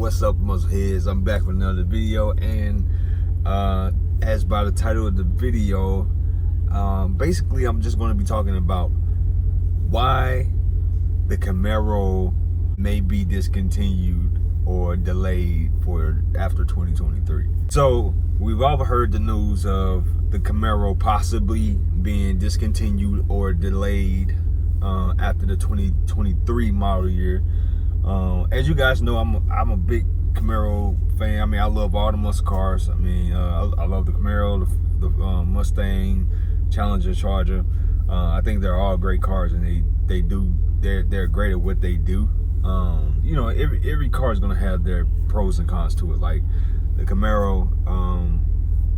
What's up, muscleheads? I'm back with another video, and as by the title of the video, basically I'm just going to be talking about why the Camaro may be discontinued or delayed for after 2023. So we've all heard the news of the Camaro possibly being discontinued or delayed after the 2023 model year. As you guys know, I'm a big Camaro fan. I mean, I love all the muscle cars. I mean, I love the Camaro, the Mustang, Challenger, Charger. I think they're all great cars, and they're great at what they do. You know, every car is gonna have their pros and cons to it. Like the Camaro,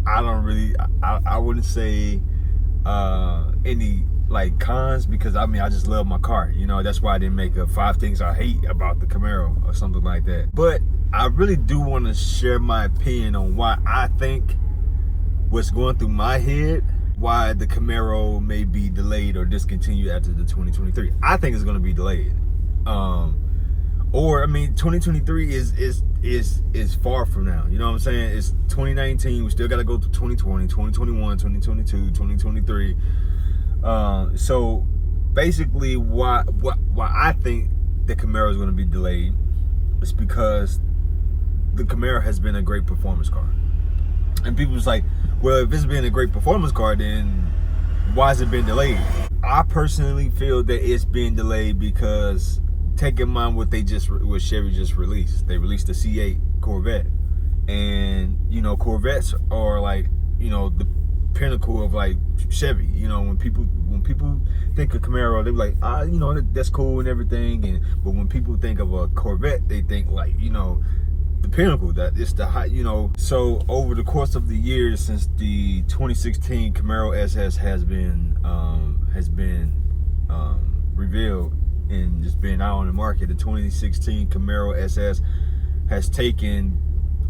I wouldn't say any like cons, because I mean, I just love my car. You know, that's why I didn't make a 5 things I hate about the Camaro or something like that. But I really do want to share my opinion on why I think what's going through my head, why the Camaro may be delayed or discontinued after the 2023. I think it's going to be delayed. Or I mean, 2023 is far from now. You know what I'm saying? It's 2019. We still got to go through 2020, 2021, 2022, 2023. So basically, why I think the Camaro is going to be delayed is because the Camaro has been a great performance car, and people's like, well, if it's been a great performance car, then why has it been delayed? I personally feel that it's been delayed because, take in mind what Chevy just released. They released the C8 Corvette, and you know, Corvettes are like, you know, the pinnacle of like Chevy. You know, when people think of Camaro, they're like, you know, that's cool and everything, but when people think of a Corvette, they think like, you know, the pinnacle, that it's the high, you know. So over the course of the years since the 2016 Camaro SS has been revealed and just been out on the market, the 2016 Camaro SS has taken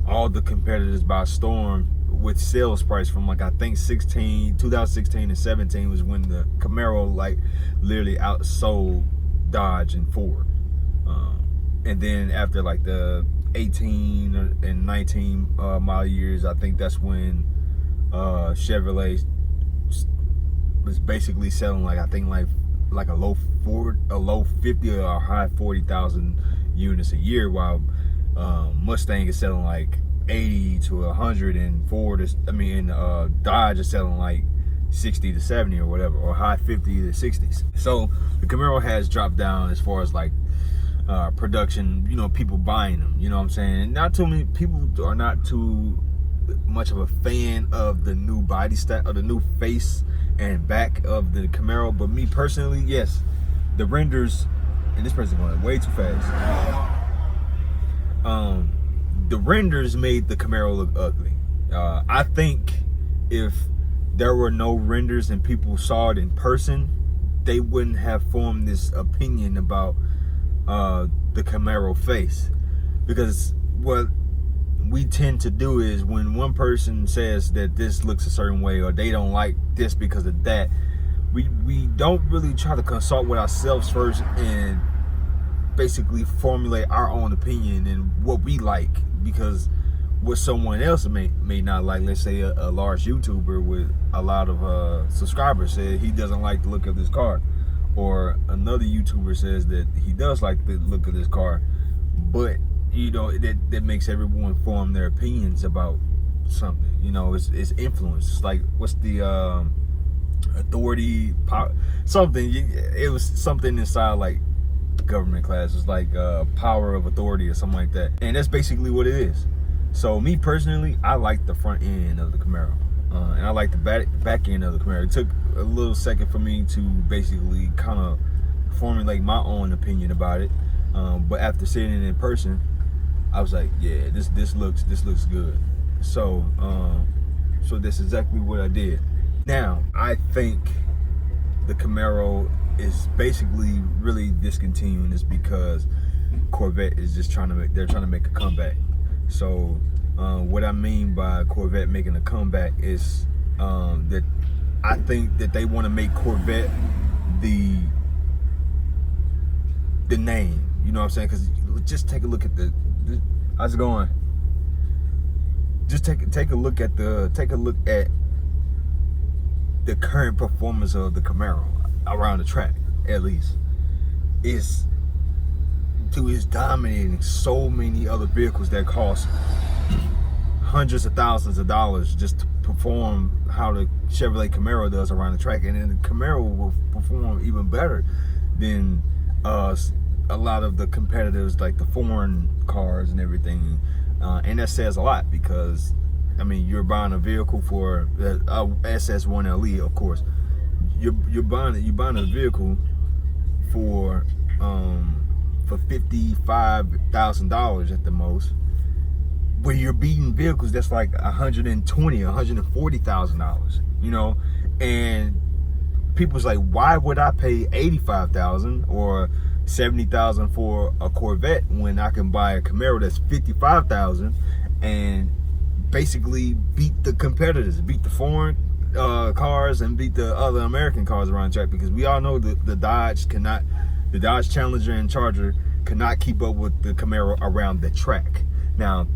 all the competitors by storm with sales price from, like, I think 2016 and 17 was when the Camaro like literally outsold Dodge and Ford. And then after like the 18 and 19 model years, I think that's when Chevrolet was basically selling like, I think like a low 50 or a high 40,000 units a year, while Mustang is selling like 80 to 100, and Dodge is selling like 60 to 70 or whatever, or high 50 to 60s. So the Camaro has dropped down as far as like production, you know, people buying them, you know what I'm saying? Not too many people are not too much of a fan of the new body style or the new face and back of the Camaro, but me personally, yes, the renders, and this person's going way too fast. The renders made the Camaro look ugly. I think if there were no renders and people saw it in person, they wouldn't have formed this opinion about the Camaro face. Because what we tend to do is, when one person says that this looks a certain way, or they don't like this because of that, we don't really try to consult with ourselves first and basically formulate our own opinion and what we like, because what someone else may not like, let's say a large YouTuber with a lot of subscribers said he doesn't like the look of this car, or another YouTuber says that he does like the look of this car, but you know, that makes everyone form their opinions about something. You know, it's influence. It's like, what's the authority, power, something, it was something inside like government class. It's like power of authority or something like that, and that's basically what it is. So me personally, I like the front end of the Camaro, and I like the back end of the Camaro. It took a little second for me to basically kind of formulate my own opinion about it, but after seeing it in person, I was like, yeah, this looks good. So so that's exactly what I did. Now I think the Camaro is basically really discontinuing this because Corvette is just trying to make a comeback. So what I mean by Corvette making a comeback is that I think that they want to make Corvette the name. You know what I'm saying? Because just take a look at How's it going? Just take a look at the current performance of the Camaro around the track. At least it's dominating so many other vehicles that cost hundreds of thousands of dollars just to perform how the Chevrolet Camaro does around the track, and then the Camaro will perform even better than a lot of the competitors, like the foreign cars and everything. And that says a lot, because I mean, you're buying a vehicle for SS1LE, of course. You're buying a vehicle for $55,000 at the most, where you're beating vehicles that's like $120,000, $140,000, you know. And people's like, why would I pay $85,000 or $70,000 for a Corvette when I can buy a Camaro that's $55,000 and basically beat the competitors, beat the foreign cars and beat the other American cars around the track? Because we all know that the Dodge Challenger and Charger cannot keep up with the Camaro around the track. Now,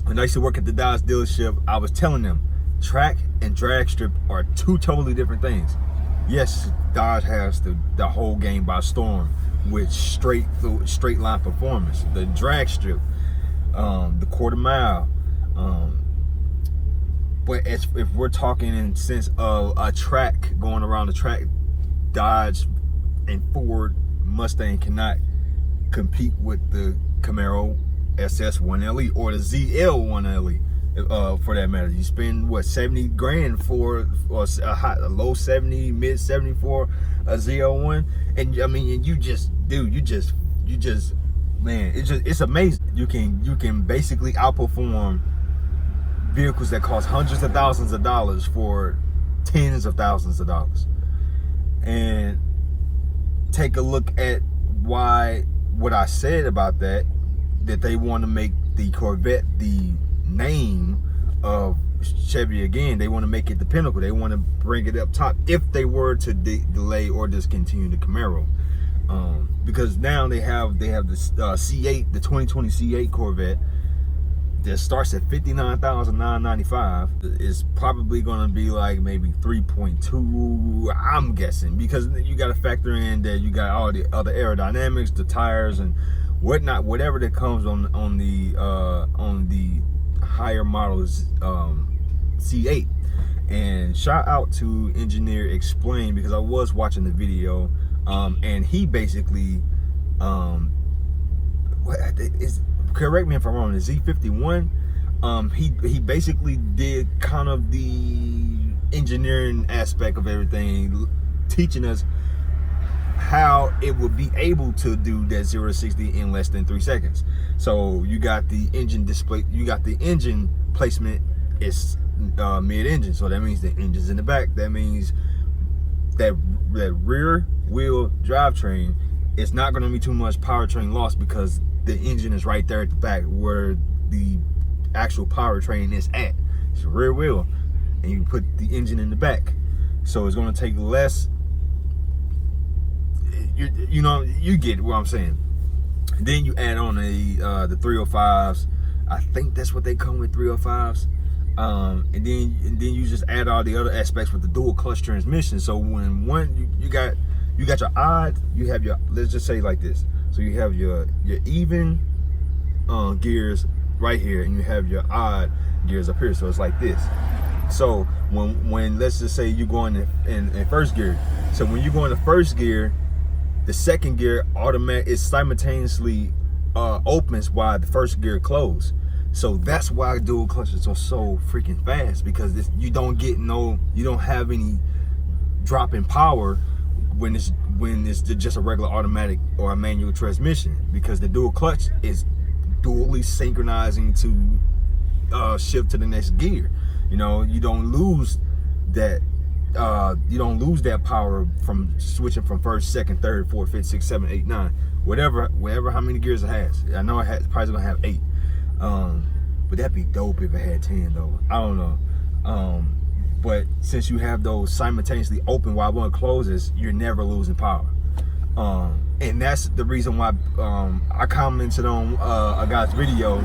when I used to work at the Dodge dealership, I was telling them track and drag strip are two totally different things. Yes, Dodge has the whole game by storm with straight line performance. The drag strip, the quarter mile. But if we're talking in the sense of a track, going around the track, Dodge and Ford Mustang cannot compete with the Camaro SS1LE or the ZL1LE. For that matter, you spend what, 70 grand for a low 70, mid 70 for a ZL1, and I mean, and you just man, it's amazing. You can basically outperform vehicles that cost hundreds of thousands of dollars for tens of thousands of dollars. And take a look at what I said about that they want to make the Corvette the name of Chevy again. They want to make it the pinnacle. They want to bring it up top if they were to delay or discontinue the Camaro, because now they have the C8, the 2020 C8 Corvette that starts at $59,995. Is probably going to be like maybe 3.2, I'm guessing, because you got to factor in that you got all the other aerodynamics, the tires and whatnot, whatever that comes on the higher models C8. And shout out to Engineer Explain, because I was watching the video, and he basically correct me if I'm wrong, the Z51, he basically did kind of the engineering aspect of everything, teaching us how it would be able to do that 0 to 60 in less than 3 seconds. So you got the engine display, you got the engine placement is mid-engine, so that means the engine's in the back. That means that rear wheel drivetrain is not going to be too much powertrain loss, because the engine is right there at the back where the actual powertrain is at. It's a rear wheel, and you put the engine in the back, so it's going to take less. You know, you get what I'm saying. Then you add on the 305s. I think that's what they come with, 305s. And then you just add all the other aspects with the dual clutch transmission. So when you got your odd, you have your, let's just say like this. So you have your even gears right here, and you have your odd gears up here. So it's like this. So when let's just say you go in first gear. So when you go into first gear, the second gear is simultaneously opens while the first gear closes. So that's why dual clutches are so freaking fast, because you don't have any drop in power when it's just a regular automatic or a manual transmission, because the dual clutch is dually synchronizing to shift to the next gear. You know, you don't lose that power from switching from first, second, third, fourth, fifth, sixth, seven, eight, nine, whatever how many gears it has. I know it's probably gonna have 8, but that'd be dope if it had 10 though. I don't know, but since you have those simultaneously open while one closes, you're never losing power. And that's the reason why I commented on a guy's video,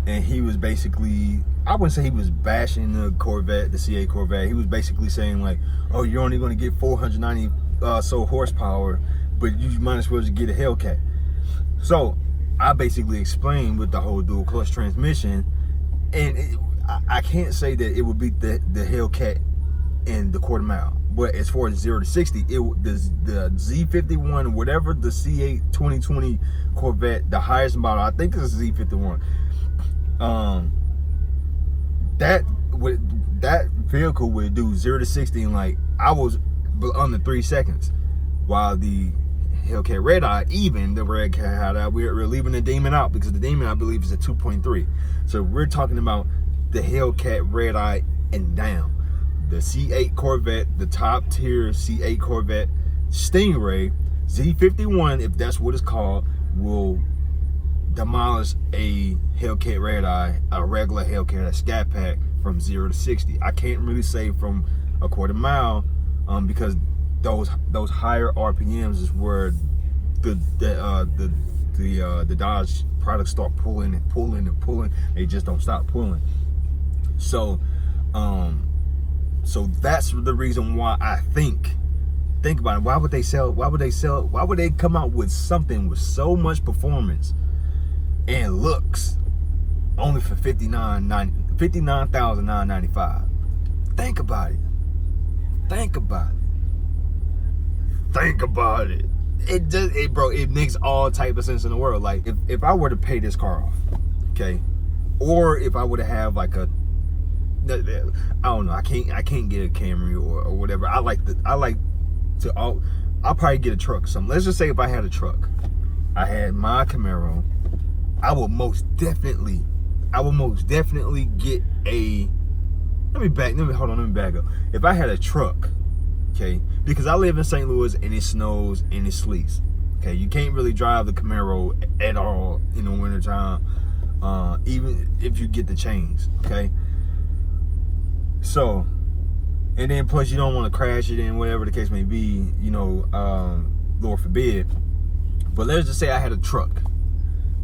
and he was basically, I wouldn't say he was bashing the Corvette, the C8 Corvette. He was basically saying like, oh, you're only going to get 490 so horsepower, but you might as well just get a Hellcat. So I basically explained with the whole dual clutch transmission, and I can't say that it would beat the Hellcat in the quarter mile. But as far as 0 to 60, the Z51, whatever the C8 2020 Corvette, the highest model, I think it's a Z51. That vehicle would do 0 to 60 in like, I was under 3 seconds. While the Hellcat Red Eye, even the Red Cat, we're leaving the Demon out because the Demon, I believe, is a 2.3. So we're talking about the Hellcat Red Eye and down. The C8 Corvette, the top tier C8 Corvette Stingray Z51, if that's what it's called, will demolish a Hellcat Red Eye, a regular Hellcat, a Scat Pack, from 0 to 60. I can't really say from a quarter mile, because those higher RPMs is where the Dodge products start pulling and pulling and pulling. They just don't stop pulling. So that's the reason why I think about it. Why would they come out with something with so much performance and looks only for $59,995? Think about it. It makes all type of sense in the world. Like if I were to pay this car off, okay, or if I were to have like a, I don't know, I can't get a Camry or whatever. I'll probably get a truck or something. Let's just say if I had a truck, I had my Camaro, I will most definitely get a, let me back up. If I had a truck, okay, because I live in St. Louis and it snows and it sleets, okay, you can't really drive the Camaro at all in the wintertime, even if you get the chains, okay. So, and then plus you don't want to crash it in, whatever the case may be, you know, Lord forbid. But let's just say I had a truck.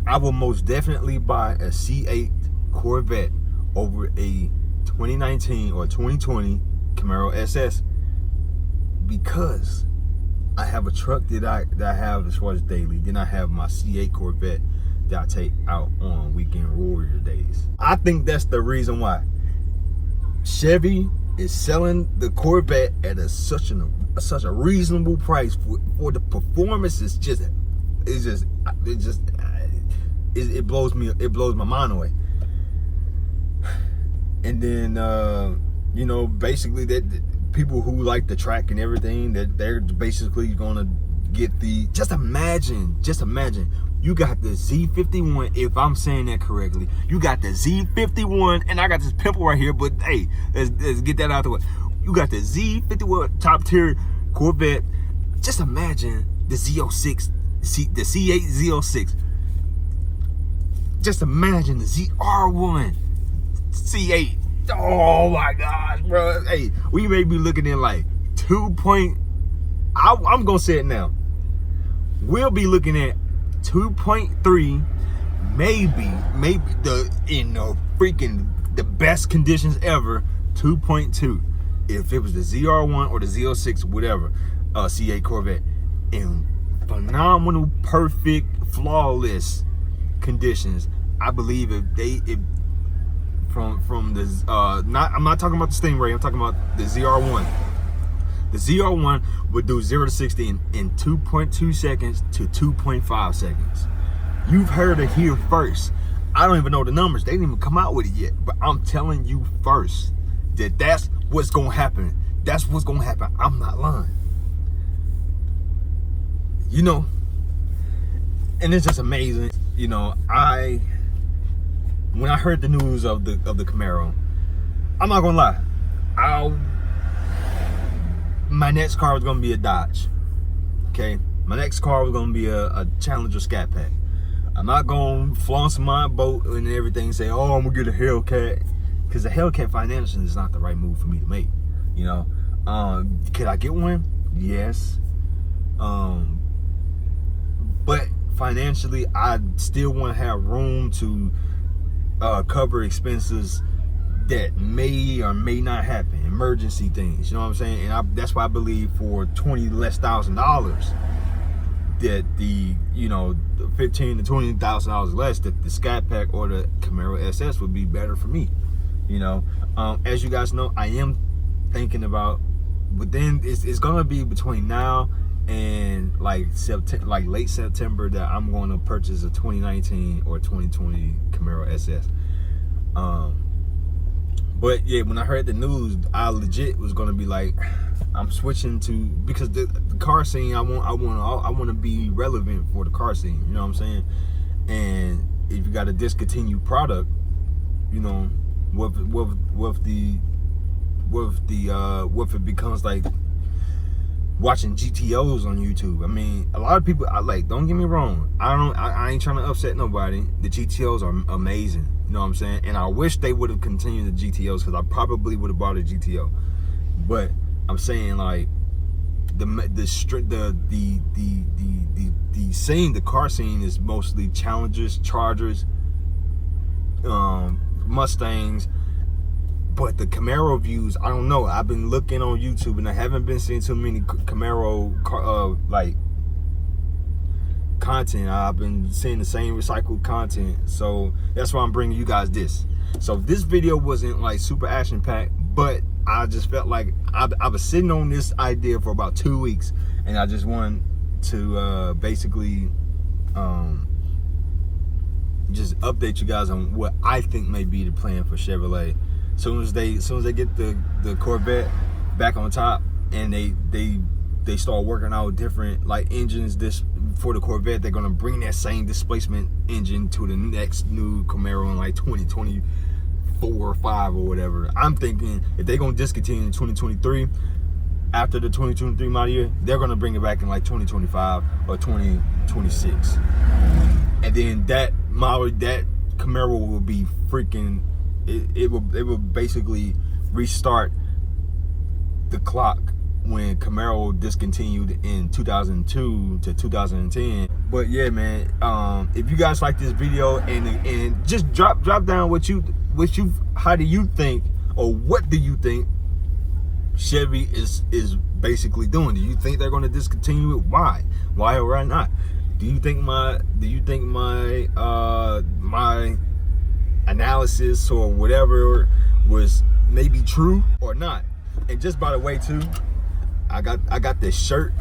I will most definitely buy a C8 Corvette over a 2019 or 2020 Camaro SS, because I have a truck that I have as far as daily. Then I have my C8 Corvette that I take out on weekend warrior days. I think that's the reason why Chevy is selling the Corvette at such a reasonable price for the performance. It blows my mind away. And then you know, basically that people who like the track and everything, that they're basically gonna get the, just imagine you got the Z51, if I'm saying that correctly. You got the Z51, and I got this pimple right here, but hey, let's get that out the way. You got the Z51 top tier Corvette. Just imagine the Z06, the C8 Z06. Just imagine the ZR1 C8. Oh my gosh, bro. Hey, we may be looking at like I'm gonna say it now. We'll be looking at 2.3, maybe the best conditions ever, 2.2. If it was the ZR1 or the Z06, whatever, C8 Corvette, in phenomenal, perfect, flawless conditions. I believe from the I'm not talking about the Stingray, I'm talking about the ZR1. The ZR1 would do 0 to 60 in 2.2 seconds to 2.5 seconds. You've heard it here first. I don't even know the numbers. They didn't even come out with it yet. But I'm telling you first that that's what's going to happen. That's what's going to happen. I'm not lying. You know, and it's just amazing. You know, when I heard the news of the Camaro, I'm not going to lie. My next car was gonna be a Dodge, okay? My next car was gonna be a Challenger Scat Pack. I'm not gonna flounce my boat and everything and say, oh, I'm gonna get a Hellcat, because the Hellcat financially is not the right move for me to make, you know? Could I get one? Yes. but financially, I still want to have room to cover expenses that may or may not happen, emergency things. You know what I'm saying? And that's why I believe for $20,000 that the $15,000 to $20,000 less, that the Scat Pack or the Camaro SS would be better for me. As you guys know, I am thinking about, but then it's gonna be between now and like late September that I'm going to purchase a 2019 or 2020 Camaro SS. But yeah, when I heard the news, I legit was gonna be like, I'm switching to, because the car scene, I want to be relevant for the car scene. You know what I'm saying? And if you got a discontinued product, what if it becomes like watching GTOs on YouTube? I mean, a lot of people, don't get me wrong, I ain't trying to upset nobody. The GTOs are amazing. You know what I'm saying? And I wish they would have continued the GTOs, because I probably would have bought a GTO. But I'm saying, like, the scene, the car scene is mostly Challengers, Chargers, Mustangs. But the Camaro views, I don't know. I've been looking on YouTube and I haven't been seeing too many Camaro content. I've been seeing the same recycled content, so that's why I'm bringing you guys this. So this video wasn't like super action packed, but I just felt like I was sitting on this idea for about 2 weeks, and I just wanted to basically just update you guys on what I think may be the plan for Chevrolet. Soon as they get the Corvette back on top, and they start working out different like engines. For the Corvette, they're gonna bring that same displacement engine to the next new Camaro in like 2024 or 5 or whatever. I'm thinking if they're gonna discontinue in 2023, after the 2023 model year, they're gonna bring it back in like 2025 or 2026, and then that Camaro will be freaking. It will basically restart the clock when Camaro discontinued in 2002 to 2010. But yeah, man, if you guys like this video, and just drop down how do you think, or what do you think Chevy is basically doing? Do you think they're going to discontinue it? Why or why not? Do you think my analysis or whatever was maybe true or not? And just by the way too, I got this shirt,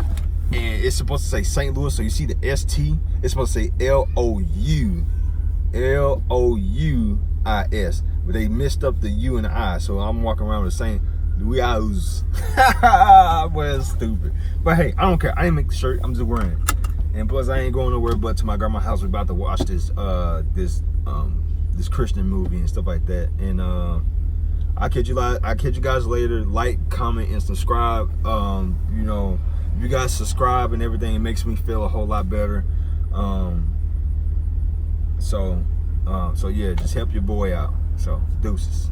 and it's supposed to say St. Louis, so you see the ST, it's supposed to say Louis, but they messed up the U and the I, so I'm walking around with St. Louis. Well, it's stupid, but hey, I don't care. I ain't make the shirt, I'm just wearing it. And plus, I ain't going nowhere but to my grandma's house. We're about to watch this Christian movie and stuff like that. And I kid you guys later. Like, comment, and subscribe. If you guys subscribe and everything, it makes me feel a whole lot better. So yeah, just help your boy out. So deuces.